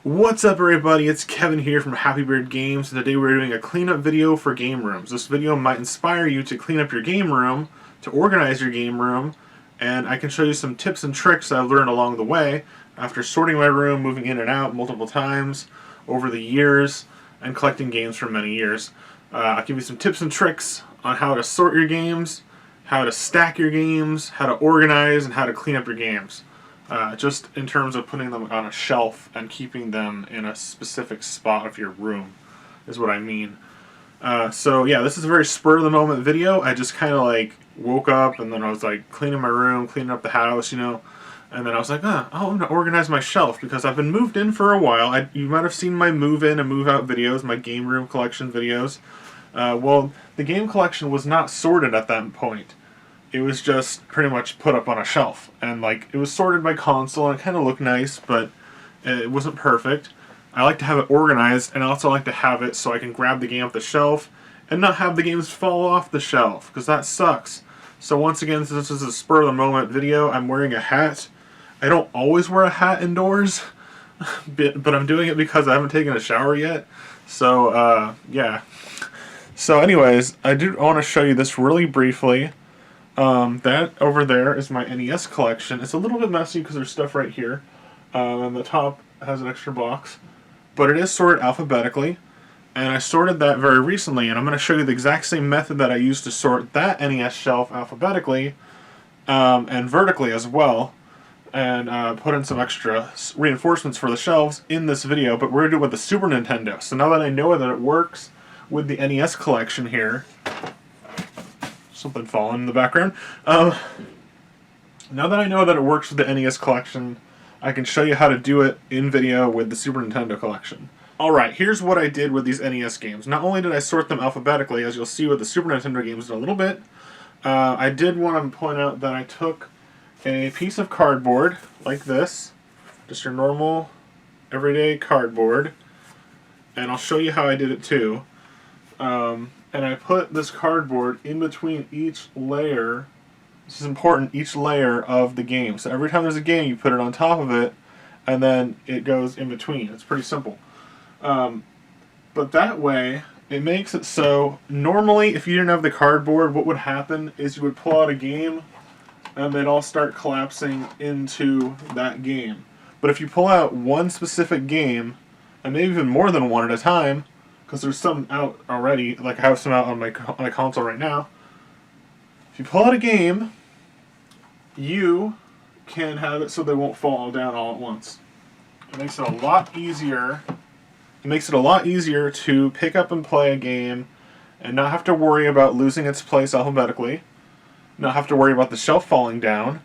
What's up everybody, it's Kevin here from Happy Beard Games, and today we're doing a cleanup video for game rooms. This video might inspire you to clean up your game room, to organize your game room, and I can show you some tips and tricks that I've learned along the way after sorting my room, moving in and out multiple times over the years, and collecting games for many years. I'll give you some tips and tricks on how to sort your games, how to stack your games, how to organize, and how to clean up your games. Just in terms of putting them on a shelf and keeping them in a specific spot of your room is what I mean. So yeah, this is a very spur-of-the-moment video. I just kind of like woke up and then I was like cleaning my room, cleaning up the house, you know, and then I was like, oh, I'm going to organize my shelf because I've been moved in for a while. You might have seen my move-in and move-out videos, my game room collection videos. Well, the game collection was not sorted at that point. It was just pretty much put up on a shelf, and like it was sorted by console and it kind of looked nice, but it wasn't perfect. I like to have it organized, and I also like to have it so I can grab the game off the shelf and not have the games fall off the shelf, because that sucks. So once again, since this is a spur-of-the-moment video, I'm wearing a hat. I don't always wear a hat indoors, but I'm doing it because I haven't taken a shower yet. So yeah. So anyways, I do want to show you this really briefly. That over there is my NES collection. It's a little bit messy because there's stuff right here, and the top has an extra box, but it is sorted alphabetically, and I sorted that very recently, and I'm going to show you the exact same method that I used to sort that NES shelf alphabetically, and vertically as well, and put in some extra reinforcements for the shelves in this video, but we're going to do it with the Super Nintendo. So now that I know that it works with the NES collection here, something falling in the background. Now that I know that it works with the NES collection, I can show you how to do it in video with the Super Nintendo collection. Alright, here's what I did with these NES games. Not only did I sort them alphabetically, as you'll see with the Super Nintendo games in a little bit, I did want to point out that I took a piece of cardboard, like this, just your normal, everyday cardboard, and I'll show you how I did it too. And I put this cardboard in between each layer. This is important, each layer of the game. So every time there's a game, you put it on top of it, and then it goes in between. It's pretty simple. But that way, it makes it so, normally, if you didn't have the cardboard, what would happen is you would pull out a game, and they'd all start collapsing into that game. But if you pull out one specific game, and maybe even more than one at a time, because there's some out already, like I have some out on my console right now. If you pull out a game, you can have it so they won't fall down all at once. It makes it a lot easier. It makes it a lot easier to pick up and play a game and not have to worry about losing its place alphabetically, not have to worry about the shelf falling down,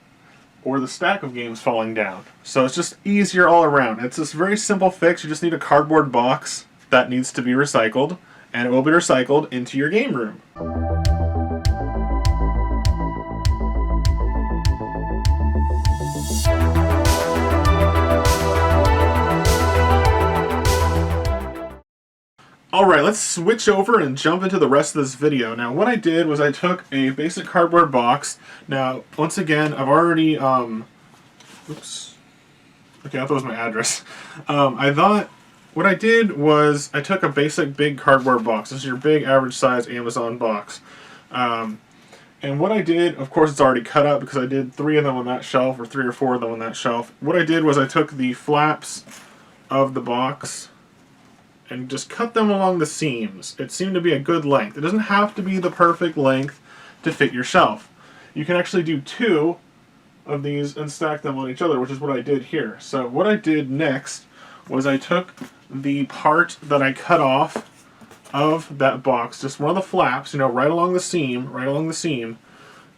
or the stack of games falling down. So it's just easier all around. It's this very simple fix. You just need a cardboard box that needs to be recycled, and it will be recycled into your game room. Alright, let's switch over and jump into the rest of this video. Now what I did was I took a basic cardboard box. Now, once again, I've already, oops. Okay, I thought that was my address. What I did was I took a basic big cardboard box. This is your big average size Amazon box. And what I did, of course it's already cut out because I did 3 of them on that shelf, or 3 or 4 of them on that shelf. What I did was I took the flaps of the box and just cut them along the seams. It seemed to be a good length. It doesn't have to be the perfect length to fit your shelf. You can actually do 2 of these and stack them on each other, which is what I did here. So what I did next was I took the part that I cut off of that box, just one of the flaps, you know, right along the seam,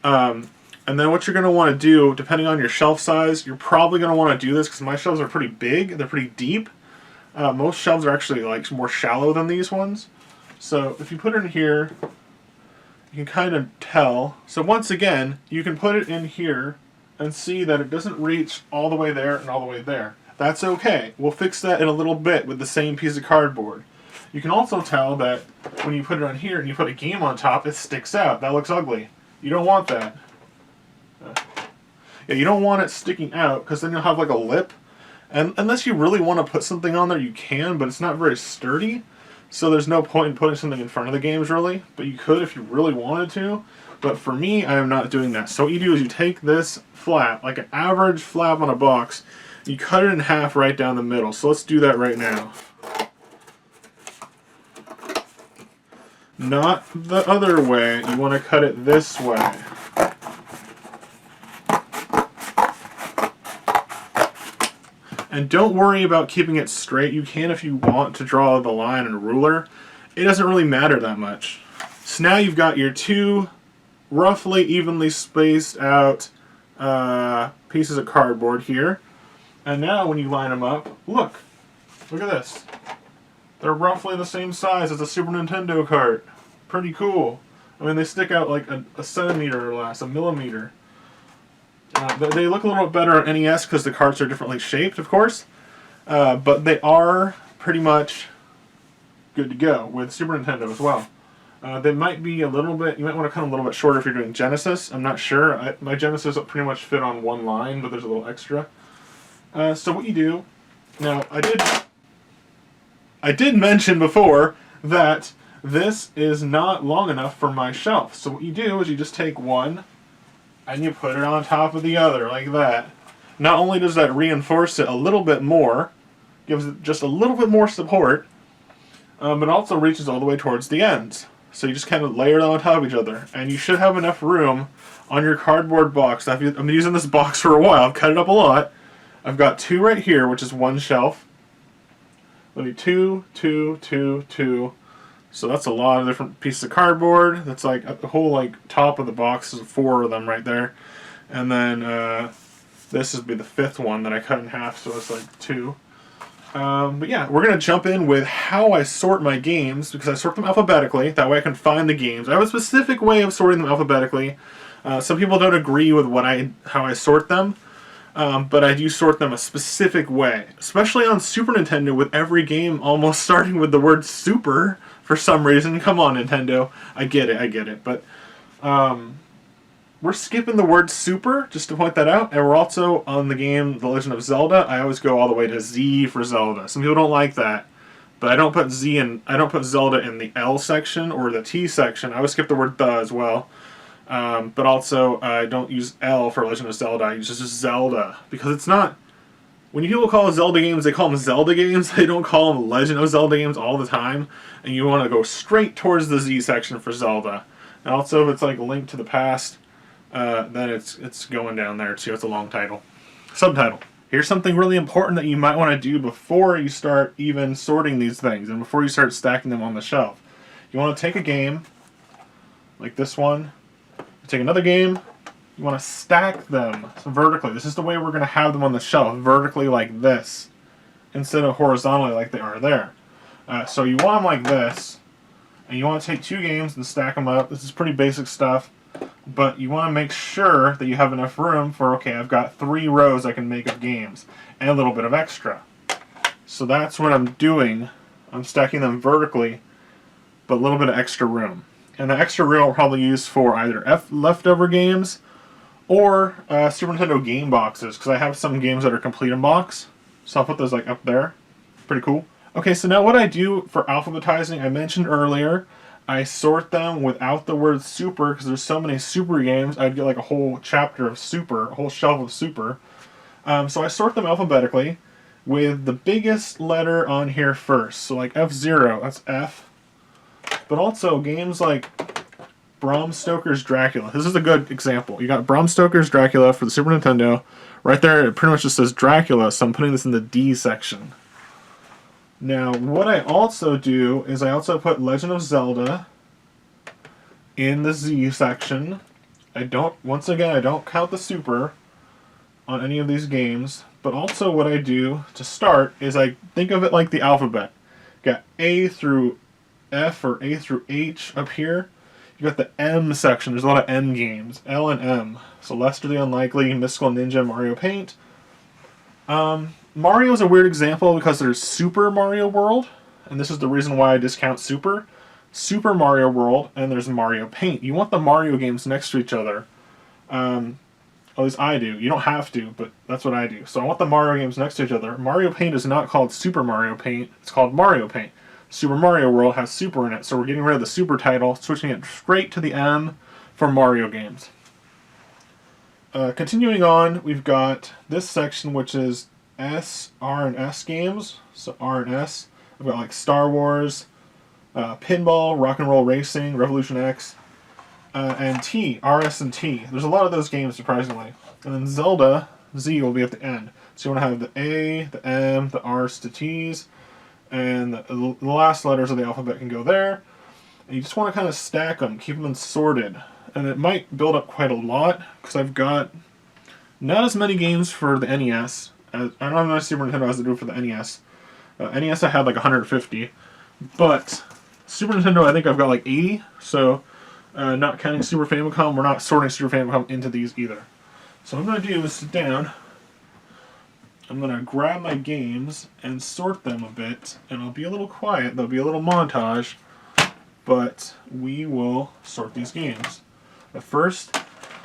and then what you're going to want to do, depending on your shelf size, you're probably going to want to do this, because my shelves are pretty big, they're pretty deep. Most shelves are actually like more shallow than these ones. So if you put it in here, you can kind of tell. So once again, you can put it in here and see that it doesn't reach all the way there and all the way there. That's okay. We'll fix that in a little bit with the same piece of cardboard. You can also tell that when you put it on here and you put a game on top, it sticks out. That looks ugly. You don't want that. Yeah, you don't want it sticking out, because then you'll have like a lip, And unless you really want to put something on there, you can, but it's not very sturdy. So there's no point in putting something in front of the games, really. But you could if you really wanted to. But for me, I am not doing that. So what you do is you take this flap, like an average flap on a box, you cut it in half right down the middle. So let's do that right now. Not the other way. You want to cut it this way. And don't worry about keeping it straight. You can if you want to draw the line in a ruler. It doesn't really matter that much. So now you've got your two roughly evenly spaced out pieces of cardboard here. And now when you line them up, look at this. They're roughly the same size as a Super Nintendo cart. Pretty cool. I mean, they stick out like a centimeter or less, a millimeter. They look a little bit better on NES because the carts are differently shaped, of course. But they are pretty much good to go with Super Nintendo as well. They might be a little bit, you might want to cut them a little bit shorter if you're doing Genesis. I'm not sure. My Genesis will pretty much fit on one line, but there's a little extra. So what you do, now I did mention before that this is not long enough for my shelf. So what you do is you just take one and you put it on top of the other like that. Not only does that reinforce it a little bit more, gives it just a little bit more support, but also reaches all the way towards the ends. So you just kind of layer them on top of each other. And you should have enough room on your cardboard box. I've been using this box for a while. I've cut it up a lot. I've got two right here, which is one shelf. Let me two. So that's a lot of different pieces of cardboard. That's like the whole like top of the box is 4 of them right there. And then this would be the 5th one that I cut in half, so it's like 2. But yeah, we're going to jump in with how I sort my games, because I sort them alphabetically. That way I can find the games. I have a specific way of sorting them alphabetically. Some people don't agree with how I sort them. But I do sort them a specific way, especially on Super Nintendo with every game almost starting with the word super for some reason. Come on, Nintendo. I get it. But we're skipping the word super, just to point that out. And we're also on the game The Legend of Zelda. I always go all the way to Z for Zelda. Some people don't like that. But I don't put Zelda in the L section or the T section. I always skip the word the as well. But also, I don't use L for Legend of Zelda. I use just Zelda. Because it's not... When people call Zelda games, they call them Zelda games. They don't call them Legend of Zelda games all the time. And you want to go straight towards the Z section for Zelda. And also, if it's like Link to the Past, then it's going down there too. It's a long title. Subtitle. Here's something really important that you might want to do before you start even sorting these things. And before you start stacking them on the shelf. You want to take a game, like this one. Take another game, you want to stack them vertically. This is the way we're going to have them on the shelf, vertically like this, instead of horizontally like they are there. So you want them like this, and you want to take 2 games and stack them up. This is pretty basic stuff, but you want to make sure that you have enough room for, okay, I've got 3 rows I can make of games, and a little bit of extra. So that's what I'm doing. I'm stacking them vertically, but a little bit of extra room. And the extra room I'll probably use for either leftover games or Super Nintendo game boxes, because I have some games that are complete in box. So I'll put those like up there. Pretty cool. Okay, so now what I do for alphabetizing, I mentioned earlier, I sort them without the word super, because there's so many super games, I'd get like a whole chapter of super, a whole shelf of super. So I sort them alphabetically with the biggest letter on here first. So like F0, that's F. But also games like Bram Stoker's Dracula. This is a good example. You got Bram Stoker's Dracula for the Super Nintendo. Right there, it pretty much just says Dracula, so I'm putting this in the D section. Now, what I also do is I also put Legend of Zelda in the Z section. Once again, I don't count the super on any of these games. But also what I do to start is I think of it like the alphabet. Got A through F or A through H up here. You got the M section. There's a lot of M games. L and M. So Lester the Unlikely, Mystical Ninja, Mario Paint. Mario is a weird example because there's Super Mario World, and this is the reason why I discount Super. Super Mario World, and there's Mario Paint. You want the Mario games next to each other. At least I do. You don't have to, but that's what I do. So I want the Mario games next to each other. Mario Paint is not called Super Mario Paint. It's called Mario Paint. Super Mario World has Super in it, so we're getting rid of the Super title, switching it straight to the M for Mario games. Continuing on, we've got this section, which is R and S games. So R and S. I've got like Star Wars, Pinball, Rock and Roll Racing, Revolution X, and T, RS and T. There's a lot of those games, surprisingly. And then Zelda, Z will be at the end. So you want to have the A, the M, the R's to T's, and the last letters of the alphabet can go there. And you just want to kind of stack them, keep them sorted. And it might build up quite a lot, because I've got not as many games for the NES. I don't know how Super Nintendo has to do it for the NES. NES I had like 150, but Super Nintendo I think I've got like 80, so not counting Super Famicom, we're not sorting Super Famicom into these either. So what I'm going to do is sit down, I'm going to grab my games and sort them a bit, and I'll be a little quiet, there'll be a little montage, but we will sort these games. But first,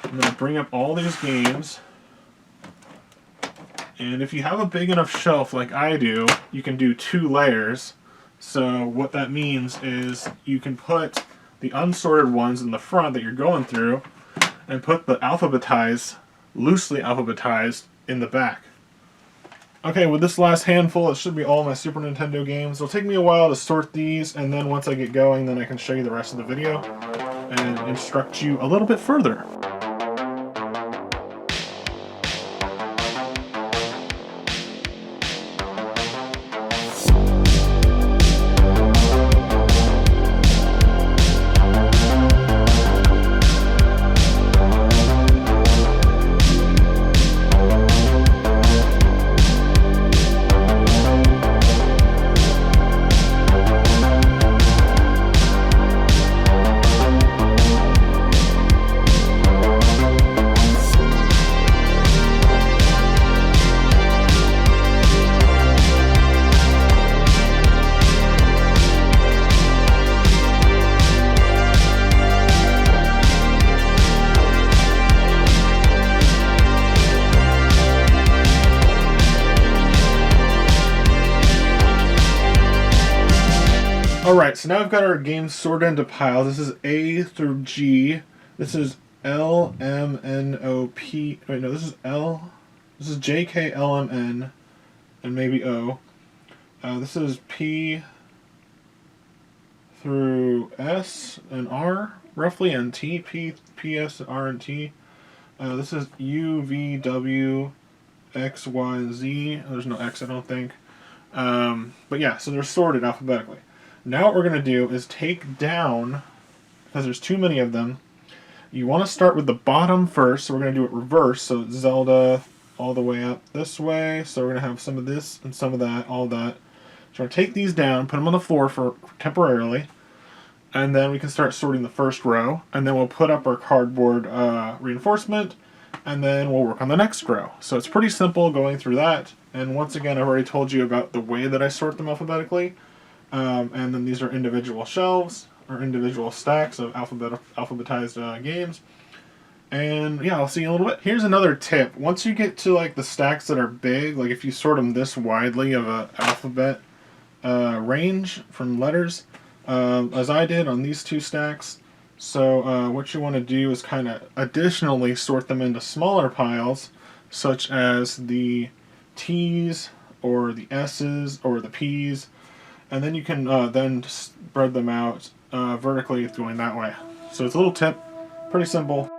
I'm going to bring up all these games, and if you have a big enough shelf like I do, you can do 2 layers. So what that means is you can put the unsorted ones in the front that you're going through, and put the alphabetized, loosely alphabetized, in the back. Okay, with this last handful, it should be all my Super Nintendo games. It'll take me a while to sort these, and then once I get going, then I can show you the rest of the video and instruct you a little bit further. Alright, so now I've got our games sorted into piles. This is A through G. This is L, M, N, O, P. Wait, no, this is L. This is J, K, L, M, N, and maybe O. This is P through S and R, roughly, and T. P, S, R, and T. This is U, V, W, X, Y, Z. There's no X, I don't think. But yeah, so they're sorted alphabetically. Now what we're going to do is take down, because there's too many of them, you want to start with the bottom first, so we're going to do it reverse, so Zelda all the way up this way, so we're going to have some of this and some of that, all that. So we're going to take these down, put them on the floor for temporarily, and then we can start sorting the first row, and then we'll put up our cardboard reinforcement, and then we'll work on the next row. So it's pretty simple going through that, and once again I've already told you about the way that I sort them alphabetically. And then these are individual shelves, or individual stacks of alphabetized games. And yeah, I'll see you in a little bit. Here's another tip. Once you get to like the stacks that are big, like if you sort them this widely of an alphabet range from letters, as I did on these 2 stacks, so what you want to do is kind of additionally sort them into smaller piles, such as the T's, or the S's, or the P's, and then you can then spread them out vertically going that way. So it's a little tip, pretty simple.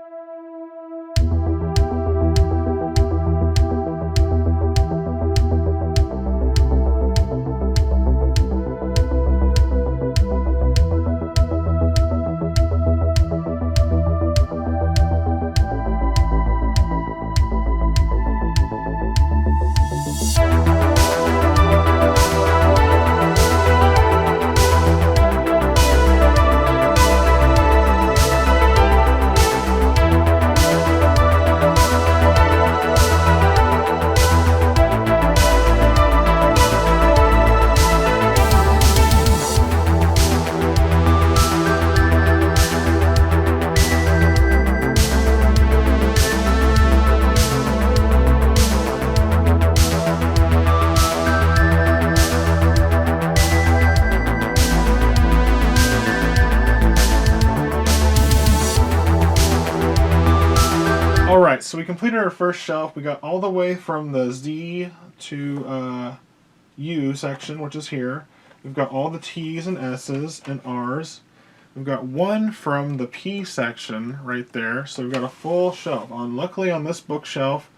so we completed our first shelf. We got all the way from the Z to U section, which is here. We've got all the T's and S's and R's. We've got one from the P section right there, so we've got a full shelf. Luckily on this bookshelf,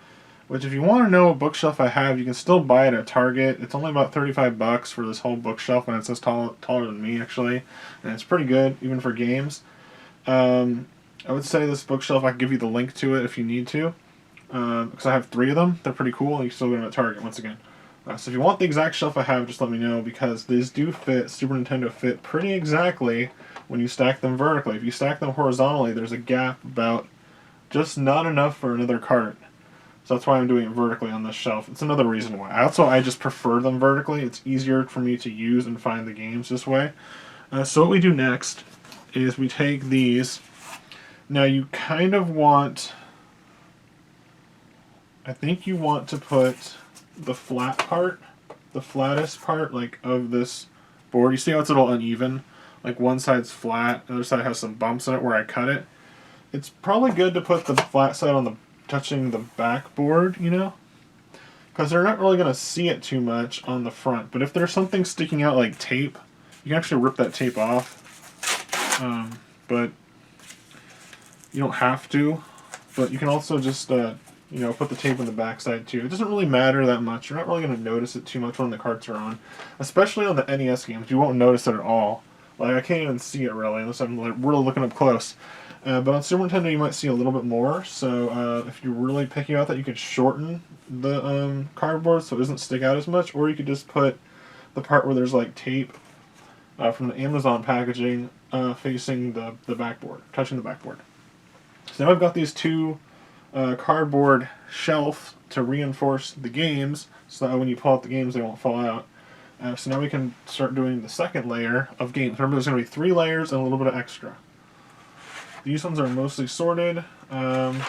which if you want to know what bookshelf I have, you can still buy it at Target. It's only about $35 for this whole bookshelf, and it's this taller than me actually, and it's pretty good even for games. I would say this bookshelf, I can give you the link to it if you need to, because I have 3 of them. They're pretty cool, and you can still get them at Target once again. So if you want the exact shelf I have, just let me know, because these do fit, Super Nintendo fit pretty exactly when you stack them vertically. If you stack them horizontally, there's a gap about just not enough for another cart. So that's why I'm doing it vertically on this shelf. It's another reason why. I just prefer them vertically. It's easier for me to use and find the games this way. So what we do next is we take these. Now you kind of want, I think you want to put the flat part, the flattest part, like, of this board. You see how it's a little uneven? Like, one side's flat, the other side has some bumps in it where I cut it. It's probably good to put the flat side on the touching the backboard, you know, because they're not really going to see it too much on the front. But if there's something sticking out like tape, you can actually rip that tape off. But you don't have to. But you can also just you know, put the tape on the backside too. It doesn't really matter that much. You're not really going to notice it too much when the carts are on. Especially on the NES games, you won't notice it at all. Like, I can't even see it really, unless I'm like, really looking up close. But on Super Nintendo you might see a little bit more, so if you're really picky about that, you could shorten the cardboard so it doesn't stick out as much, or you could just put the part where there's like tape from the Amazon packaging facing the backboard, touching the backboard. So now I've got these 2 cardboard shelves to reinforce the games, so that when you pull out the games they won't fall out. So now we can start doing the second layer of games. Remember, there's going to be 3 layers and a little bit of extra. These ones are mostly sorted. I've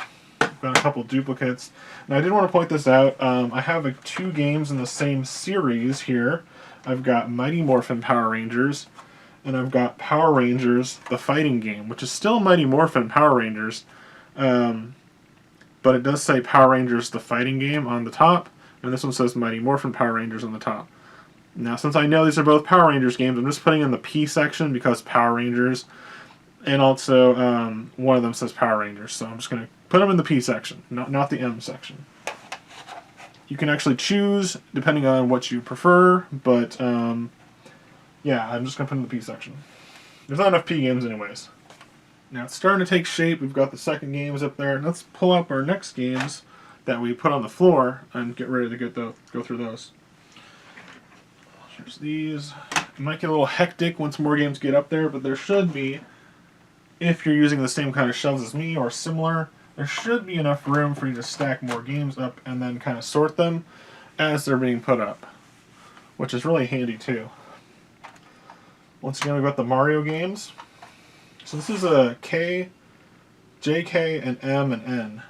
got a couple duplicates. Now I did want to point this out. I have 2 games in the same series here. I've got Mighty Morphin Power Rangers, and I've got Power Rangers, the fighting game, which is still Mighty Morphin Power Rangers, but it does say Power Rangers, the fighting game on the top, and this one says Mighty Morphin Power Rangers on the top. Now, since I know these are both Power Rangers games, I'm just putting in the P section because Power Rangers. And also, one of them says Power Rangers, so I'm just going to put them in the P section, not the M section. You can actually choose, depending on what you prefer, but, yeah, I'm just going to put them in the P section. There's not enough P games anyways. Now, it's starting to take shape. We've got the second games up there. Let's pull up our next games that we put on the floor and get ready to go through those. Here's these. It might get a little hectic once more games get up there, but there should be, if you're using the same kind of shelves as me or similar, there should be enough room for you to stack more games up and then kind of sort them as they're being put up, which is really handy too. Once again, we've got the Mario games. So this is a K, JK, and M and N.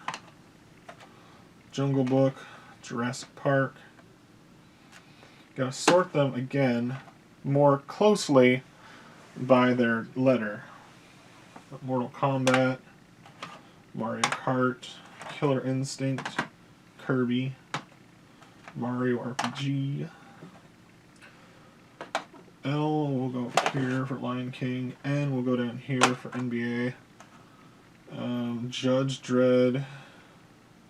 Jungle Book, Jurassic Park. Gotta sort them again more closely by their letter. Mortal Kombat, Mario Kart, Killer Instinct, Kirby, Mario RPG. L will go up here for Lion King, N will go down here for NBA. Judge Dredd,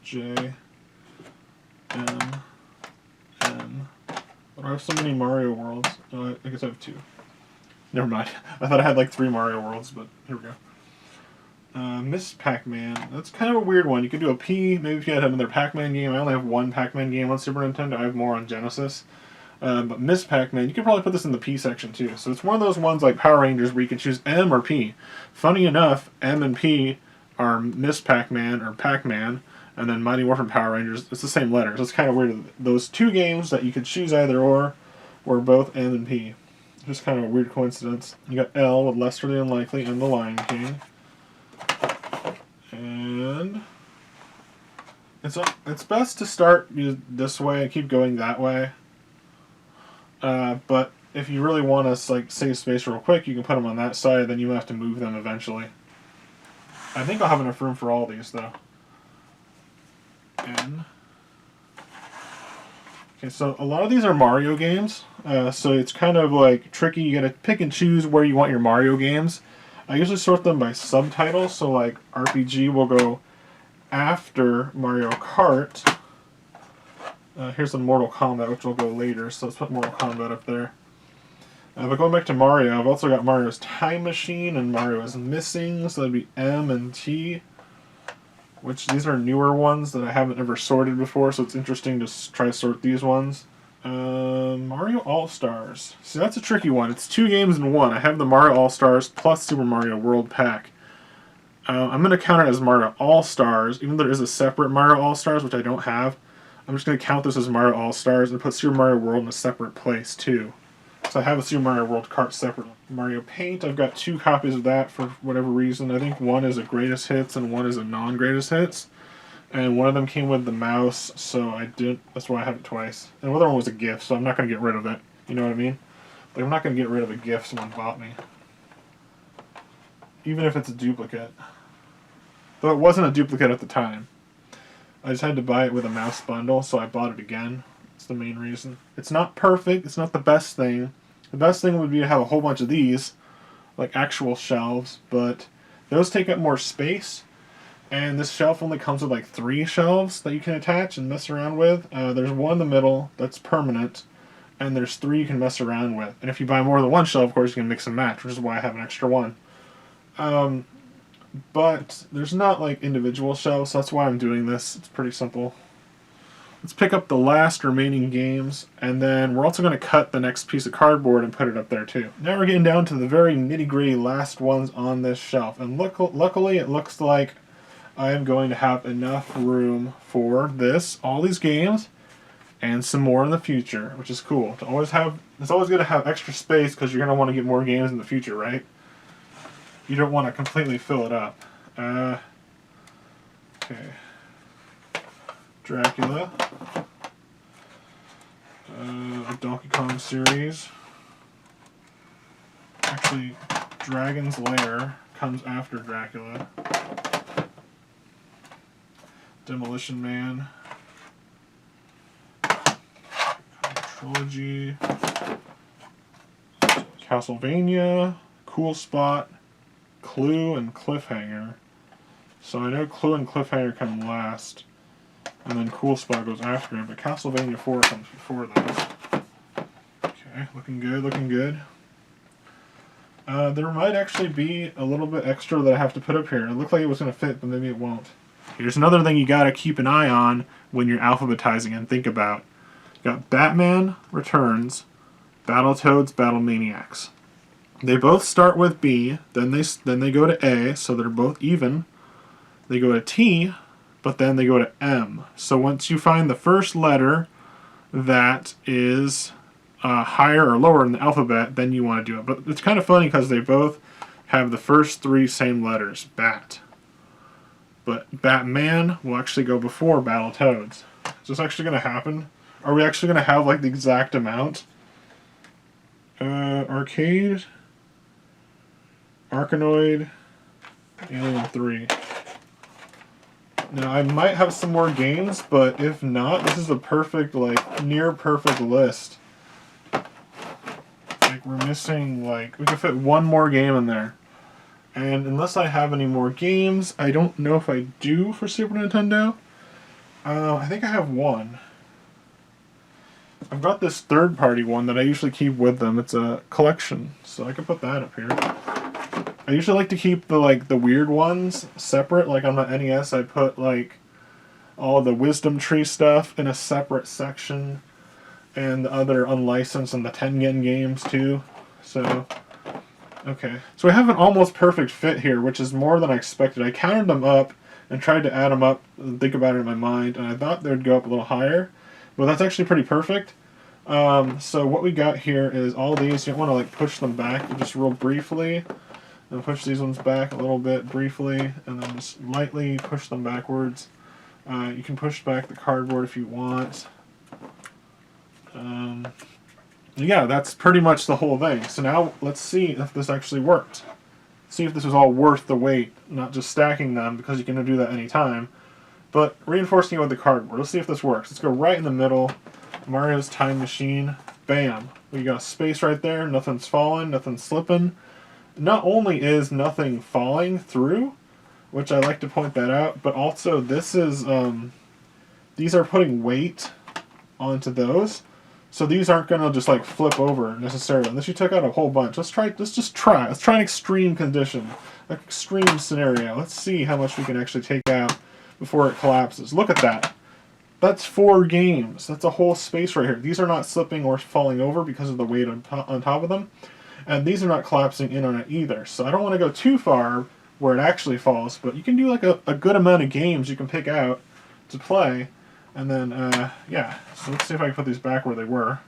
J, M, N. But I have so many Mario worlds. I guess I have 2. Never mind. I thought I had like 3 Mario worlds, but here we go. Miss Pac-Man. That's kind of a weird one. You could do a P, maybe if you had another Pac-Man game. I only have 1 Pac-Man game on Super Nintendo. I have more on Genesis. But Miss Pac-Man, you could probably put this in the P section too. So it's one of those ones like Power Rangers where you can choose M or P. Funny enough, M and P are Miss Pac-Man or Pac-Man, and then Mighty Morphin Power Rangers, it's the same letters. It's kind of weird. Those 2 games that you could choose either or were both M and P. Just kind of a weird coincidence. You got L with Lester the Unlikely and the Lion King. And it's best to start this way and keep going that way. But if you really want to like save space real quick, you can put them on that side, then you have to move them eventually. I think I'll have enough room for all these though. N. Okay, so a lot of these are Mario games, so it's kind of like tricky. You gotta pick and choose where you want your Mario games. I usually sort them by subtitles, so like RPG will go after Mario Kart. Here's some Mortal Kombat, which will go later, so let's put Mortal Kombat up there. But going back to Mario, I've also got Mario's Time Machine and Mario is Missing, so that'd be M and T. Which these are newer ones that I haven't ever sorted before, so it's interesting to try to sort these ones. Mario All-Stars. See, that's a tricky one. It's 2 games in 1. I have the Mario All-Stars plus Super Mario World Pack. I'm going to count it as Mario All-Stars, even though there is a separate Mario All-Stars, which I don't have. I'm just going to count this as Mario All-Stars and put Super Mario World in a separate place, too. So I have a Super Mario World cart separately. Mario Paint, I've got 2 copies of that for whatever reason. I think one is a greatest hits and one is a non-greatest hits. And one of them came with the mouse, so that's why I have it twice. And the other one was a gift, so I'm not going to get rid of it. You know what I mean? Like, I'm not going to get rid of a gift someone bought me. Even if it's a duplicate. Though it wasn't a duplicate at the time. I just had to buy it with a mouse bundle, so I bought it again. That's the main reason. It's not perfect, it's not the best thing. The best thing would be to have a whole bunch of these, like actual shelves, but those take up more space, and this shelf only comes with like 3 shelves that you can attach and mess around with. There's one in the middle that's permanent, and there's 3 you can mess around with. And if you buy more than one shelf, of course, you can mix and match, which is why I have an extra one. But there's not like individual shelves, so that's why I'm doing this. It's pretty simple. Let's pick up the last remaining games, and then we're also going to cut the next piece of cardboard and put it up there too. Now we're getting down to the very nitty-gritty last ones on this shelf, and luckily it looks like I am going to have enough room for this, all these games, and some more in the future, which is cool. It's always good to have extra space because you're going to want to get more games in the future, right? You don't want to completely fill it up. Okay. Dracula, a Donkey Kong series. Actually, Dragon's Lair comes after Dracula. Demolition Man. Trilogy. Castlevania. Cool Spot. Clue and Cliffhanger. So I know Clue and Cliffhanger come last. And then Cool Spot goes after it, but Castlevania 4 comes before that. Okay, looking good, looking good. There might actually be a little bit extra that I have to put up here. It looked like it was going to fit, but maybe it won't. Here's another thing you got to keep an eye on when you're alphabetizing and think about. You got Batman Returns, Battletoads, Battlemaniacs. They both start with B, then they go to A, so they're both even. They go to T, but then they go to M. So once you find the first letter that is higher or lower in the alphabet, then you want to do it. But it's kind of funny because they both have the first 3 same letters, Bat. But Batman will actually go before Battletoads. Is this actually going to happen? Are we actually going to have like the exact amount? Arcade, Arkanoid, Alien 3. Now, I might have some more games, but if not, this is a perfect, like, near perfect list. Like, we're missing, like, we could fit one more game in there. And unless I have any more games, I don't know if I do for Super Nintendo. I think I have one. I've got this third-party one that I usually keep with them. It's a collection, so I can put that up here. I usually like to keep the weird ones separate. Like on my NES, I put like all the Wisdom Tree stuff in a separate section, and the other unlicensed and the Tengen games too. So, okay. So we have an almost perfect fit here, which is more than I expected. I counted them up and tried to add them up and think about it in my mind, and I thought they would go up a little higher, but that's actually pretty perfect. So what we got here is all these. You don't want to like push them back, just real briefly. And push these ones back a little bit briefly, and then just lightly push them backwards. You can push back the cardboard if you want. Yeah, that's pretty much the whole thing. So now let's see if this actually worked. See if this was all worth the wait, not just stacking them, because you can do that anytime. but reinforcing it with the cardboard. Let's see if this works. Let's go right in the middle. Mario's Time Machine. Bam. We got space right there. Nothing's falling. Nothing's slipping. Not only is nothing falling through, which I like to point that out, but also this is, these are putting weight onto those. So these aren't going to just like flip over necessarily, unless you took out a whole bunch. Let's try an extreme condition, an extreme scenario. Let's see how much we can actually take out before it collapses. Look at that. That's 4 games. That's a whole space right here. These are not slipping or falling over because of the weight on top of them. And these are not collapsing in on it either. So I don't want to go too far where it actually falls, but you can do like a good amount of games you can pick out to play. And then, yeah, so let's see if I can put these back where they were.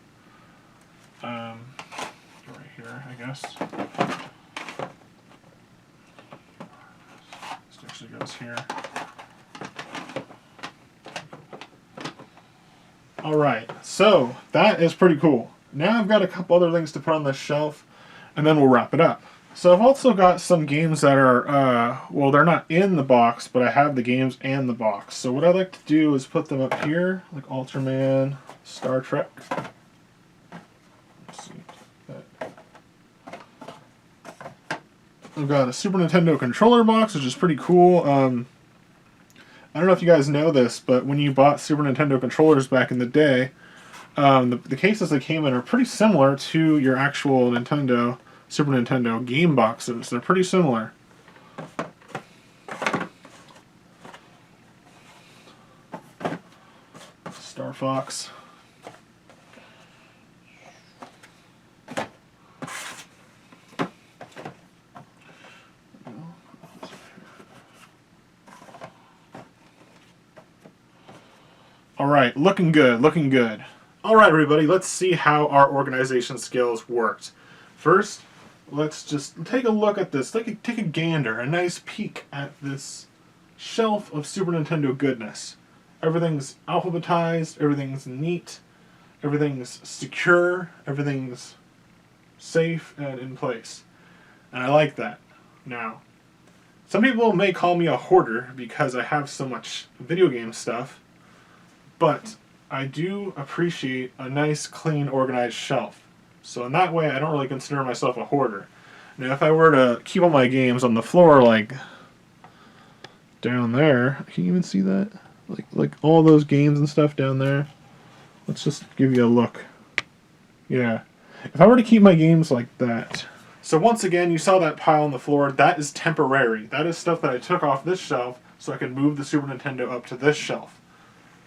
Right here, I guess. This actually goes here. Alright, so that is pretty cool. Now I've got a couple other things to put on this shelf, and then we'll wrap it up. So I've also got some games that are, well, they're not in the box, but I have the games and the box. So what I like to do is put them up here, like Ultraman, Star Trek. Let's see. I've got a Super Nintendo controller box, which is pretty cool. I don't know if you guys know this, but when you bought Super Nintendo controllers back in the day, the cases they came in are pretty similar to your actual Super Nintendo game boxes. They're pretty similar. Star Fox. Alright, looking good, looking good. Alright everybody, let's see how our organization skills worked. First, let's just take a look at this. Take a gander, a nice peek at this shelf of Super Nintendo goodness. Everything's alphabetized, everything's neat, everything's secure, everything's safe and in place. And I like that. Now, some people may call me a hoarder because I have so much video game stuff, but I do appreciate a nice, clean, organized shelf. So in that way, I don't really consider myself a hoarder. Now, if I were to keep all my games on the floor, like down there, can you even see that? Like all those games and stuff down there. Let's just give you a look. Yeah. If I were to keep my games like that. So once again, you saw that pile on the floor. That is temporary. That is stuff that I took off this shelf so I could move the Super Nintendo up to this shelf.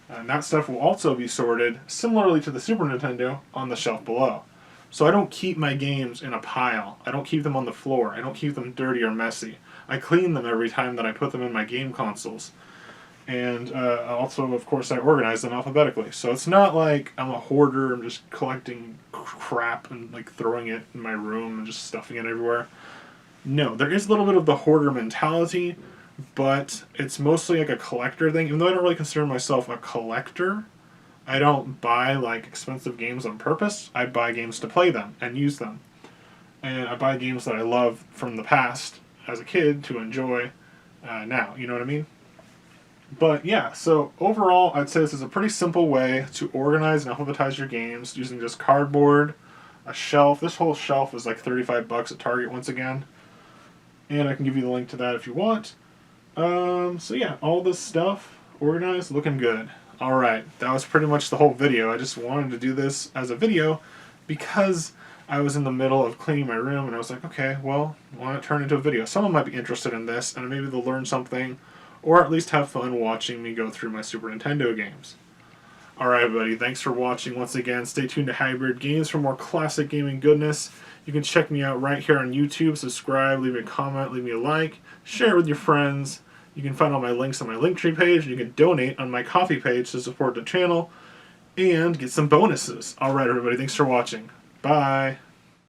And that stuff will also be sorted, similarly to the Super Nintendo, on the shelf below. So I don't keep my games in a pile. I don't keep them on the floor. I don't keep them dirty or messy. I clean them every time that I put them in my game consoles. And also, of course, I organize them alphabetically. So it's not like I'm a hoarder, I'm just collecting crap and like throwing it in my room and just stuffing it everywhere. No, there is a little bit of the hoarder mentality, but it's mostly like a collector thing. Even though I don't really consider myself a collector, I don't buy like expensive games on purpose. I buy games to play them and use them. And I buy games that I love from the past as a kid to enjoy now, you know what I mean? But yeah, so overall I'd say this is a pretty simple way to organize and alphabetize your games using just cardboard, a shelf. This whole shelf is like $35 at Target once again. And I can give you the link to that if you want. So yeah, all this stuff organized, looking good. Alright, that was pretty much the whole video. I just wanted to do this as a video because I was in the middle of cleaning my room and I was like, okay, well, why not turn it into a video? Someone might be interested in this and maybe they'll learn something or at least have fun watching me go through my Super Nintendo games. Alright everybody, thanks for watching once again. Stay tuned to Hybrid Games for more classic gaming goodness. You can check me out right here on YouTube. Subscribe, leave me a comment, leave me a like, share it with your friends. You can find all my links on my Linktree page, and you can donate on my Ko-fi page to support the channel and get some bonuses. Alright everybody, thanks for watching. Bye!